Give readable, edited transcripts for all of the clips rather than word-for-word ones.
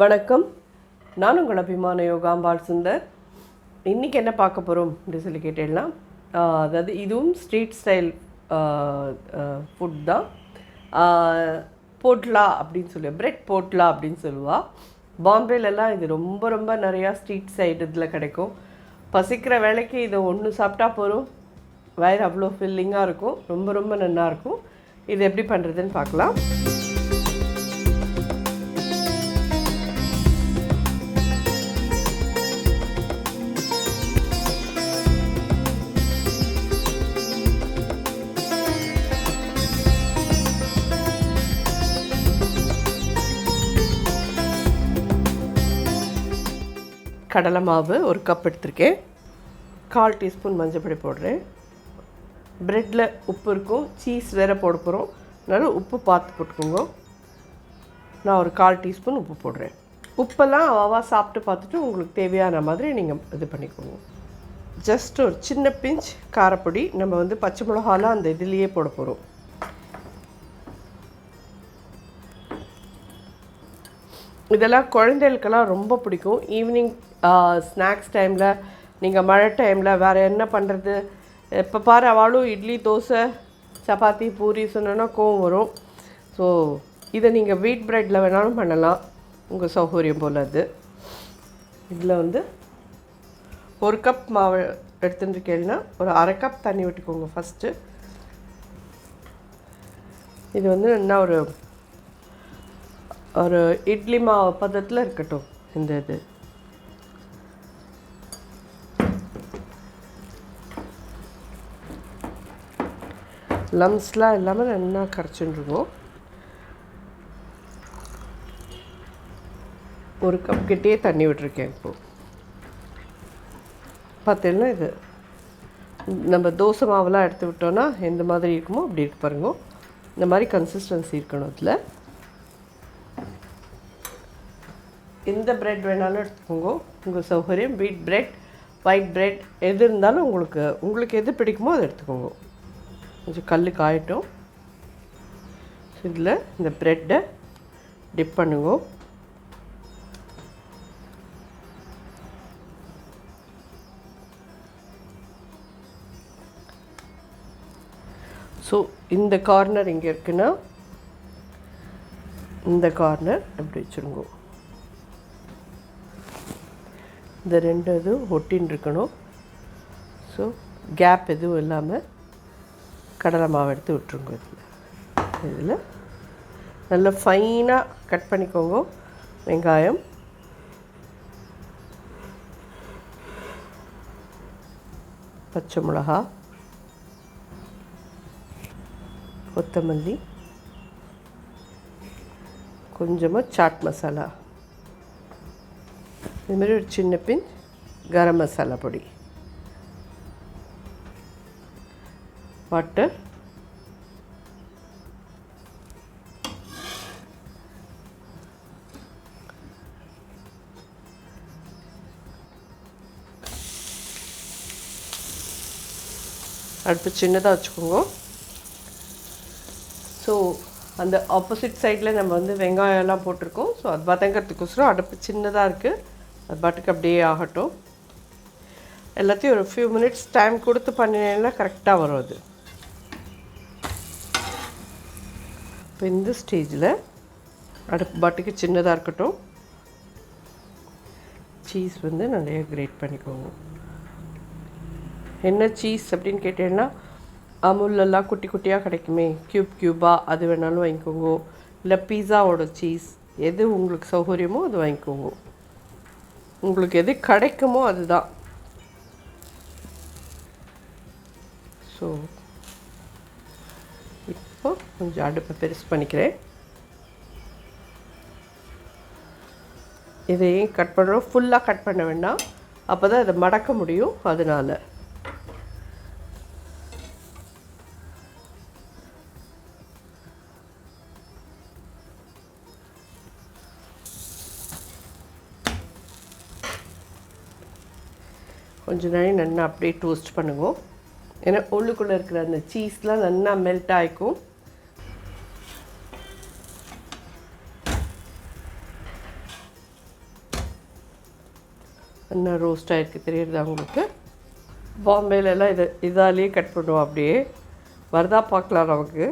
வணக்கம், நான் உங்கள் அபிமான யோகாம்பால் சுந்தர். இன்றைக்கி என்ன பார்க்க போகிறோம் அப்படின்னு சொல்லி கேட்டேன்னா, அதாவது இதுவும் ஸ்ட்ரீட் ஸ்டைல் ஃபுட் தான். போட்லா அப்படின்னு சொல்லி, பிரெட் போட்லா அப்படின்னு சொல்லுவாள். பாம்பேலலாம் இது ரொம்ப ரொம்ப நிறையா ஸ்ட்ரீட் சைடு இதில் கிடைக்கும். பசிக்கிற வேலைக்கு இதை ஒன்று சாப்பிட்டா போகிறோம், வயிறு அவ்வளோ ஃபில்லிங்காக இருக்கும், ரொம்ப ரொம்ப நல்லாயிருக்கும். இது எப்படி பண்ணுறதுன்னு பார்க்கலாம். கடலை மாவு 1 கப் எடுத்திருக்கேன். 1/4 டீஸ்பூன் மஞ்சள் பொடி போடுறேன். ப்ரெட்டில் உப்பு இருக்கும், சீஸ் வேறு போட போகிறோம், அதனால் உப்பு பார்த்து போட்டுக்கோங்க. நான் ஒரு 1/4 டீஸ்பூன் உப்பு போடுறேன். உப்பெல்லாம் அவாவா சாப்பிட்டு பார்த்துட்டு உங்களுக்கு தேவையான மாதிரி நீங்கள் இது பண்ணிக்கோங்க. ஜஸ்ட் ஒரு சின்ன பிஞ்ச் காரப்பொடி. நம்ம பச்சை மிளகாலாம் அந்த இதுலேயே போட போகிறோம். இதெல்லாம் குழந்தைகளுக்கெல்லாம் ரொம்ப பிடிக்கும். ஈவினிங் ஸ்நாக்ஸ் டைமில், நீங்கள் மழை டைமில் வேறு என்ன பண்ணுறது, எப்போ பாரு அவளும் இட்லி, தோசை, சப்பாத்தி, பூரி சொன்னோன்னா கோவம் வரும். ஸோ இதை நீங்கள் வீட் ப்ரெட்டில் வேணாலும் பண்ணலாம், உங்கள் சௌகரியம் போல். அது இதில் 1 கப் மாவு எடுத்துட்டுருக்கேன்னா ஒரு 1/2 கப் தண்ணி விட்டுக்கோங்க ஃபஸ்ட்டு. இது என்ன ஒரு இட்லி மாவு பதத்தில் இருக்கட்டும். இந்த இது லம்ஸ்லாம் இல்லாமல் நல்லா கரைச்சிட்டுருக்கோம். 1 கப் கிட்டே தண்ணி விட்டுருக்கேன். இப்போது பார்த்தீங்கன்னா இது நம்ம தோசை மாவுலாம் எடுத்து விட்டோன்னா எந்த மாதிரி இருக்குமோ அப்படி இருக்கு பாருங்க. இந்த மாதிரி கன்சிஸ்டன்சி இருக்கணும். இதில் எந்த ப்ரெட் வேணாலும் எடுத்துக்கோங்க, உங்கள் சௌகரியம். வீட் ப்ரெட், ஒயிட் ப்ரெட் எது இருந்தாலும் உங்களுக்கு எது பிடிக்குமோ அதை எடுத்துக்கோங்க. கொஞ்சம் கல் காயட்டும். இதில் இந்த ப்ரெட்டை டிப் பண்ணுங்க. ஸோ இந்த கார்னர் இங்கே இருக்குன்னா இந்த கார்னர் எப்படி வச்சுருங்கோ. இந்த 2 இதுவும் ஒட்டின்னு இருக்கணும். ஸோ கேப் எதுவும் இல்லாமல் கடலை மாவு எடுத்து விட்டுருங்க. இதில் நல்லா ஃபைனாக கட் பண்ணிக்கோங்க. வெங்காயம், பச்சை மிளகா, கொத்தமல்லி, கொஞ்சமாக சாட் மசாலா, இதுமாரி ஒரு சின்ன பின் கரம் மசாலா பொடி, பட்டர், அடுப்பு சின்னதாக வச்சுக்கோங்க. ஸோ அந்த ஆப்போசிட் சைடில் நம்ம வெங்காயம்லாம் போட்டிருக்கோம். ஸோ அது வதங்கிறதுக்கோசரம் அடுப்பு சின்னதாக இருக்குது. அது பாட்டுக்கு அப்படியே ஆகட்டும். எல்லாத்தையும் ஒரு ஃபியூ மினிட்ஸ் டைம் கொடுத்து பண்ணினேன்னா கரெக்டாக வரும். அது இப்போ இந்த ஸ்டேஜில் அடுப்பு பாட்டுக்கு சின்னதாக இருக்கட்டும். சீஸ் நிறைய கிரேட் பண்ணிக்கோங்க. என்ன சீஸ் அப்படின்னு கேட்டேன்னா, அமுலெல்லாம் குட்டி குட்டியாக கிடைக்குமே, க்யூபாக, அது வேணாலும் வாங்கிக்கோங்க. இல்லை பீஸாவோட சீஸ், எது உங்களுக்கு சௌகரியமோ அது வாங்கிக்கோங்க. உங்களுக்கு எது கிடைக்குமோ அதுதான். ஸோ இப்போ கொஞ்சம் அடுப்பை பெருசு பண்ணிக்கிறேன். இதையும் கட் பண்ணுறோம். ஃபுல்லாக கட் பண்ண வேண்டாம், அப்போ தான் இதை மடக்க முடியும். அதனால் கொஞ்சம் நேரம் நல்லா அப்படியே டோஸ்ட் பண்ணுங்க. ஏன்னா உள்ளுக்குள்ளே இருக்கிற அந்த சீஸ்லாம் நல்லா மெல்ட் ஆகிக்கும். என்ன ரோஸ்ட் ஆகிருக்கு தெரியுறதா உங்களுக்கு? பாம்பேலெல்லாம் இதாலேயே கட் பண்ணுவோம். அப்படியே வருதா பார்க்கலாம் நமக்கு.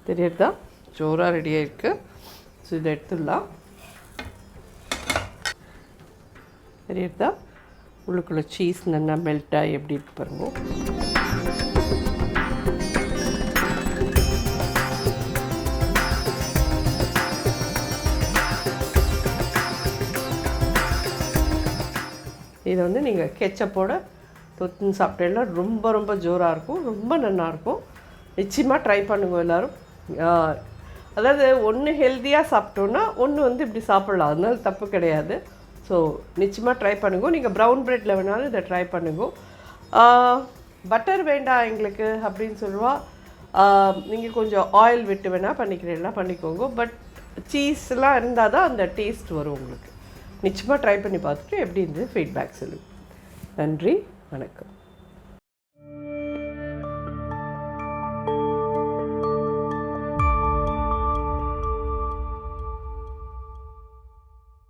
தெரியுறதா? ஜோராக ரெடியாக இருக்குது. ஸோ இதை எடுத்துடலாம். தெரியுறதா? உள்ளுக்குள்ளே சீஸ் நல்லா மெல்ட்டாகி எப்படி இருக்கு பாருங்க. இதை வந்து நீங்கள் கெச்சப்போட தொத்துன்னு சாப்பிட்டேன்னா ரொம்ப ரொம்ப ஜோராக இருக்கும், ரொம்ப நல்லாயிருக்கும். நிச்சயமாக ட்ரை பண்ணுங்க எல்லோரும். அதாவது ஒன்று ஹெல்த்தியாக சாப்பிட்டோன்னா ஒன்று வந்து இப்படி சாப்பிட்லாம், அதனால தப்பு கிடையாது. ஸோ நிச்சயமாக ட்ரை பண்ணுங்க. நீங்கள் ப்ரௌன் ப்ரெட்டில் வேணாலும் இதை ட்ரை பண்ணுங்க. பட்டர் வேண்டாம் எங்களுக்கு அப்படின்னு சொல்லுவா, நீங்கள் கொஞ்சம் ஆயில் விட்டு வேணால் பண்ணிக்கிறீங்களா பண்ணிக்கோங்க. பட் சீஸ்லாம் இருந்தால் தான் அந்த டேஸ்ட் வரும் உங்களுக்கு. நிச்சயமாக ட்ரை பண்ணி பார்த்துட்டு எப்படி இருந்தது ஃபீட்பேக் சொல்லுங்கள். நன்றி, வணக்கம்.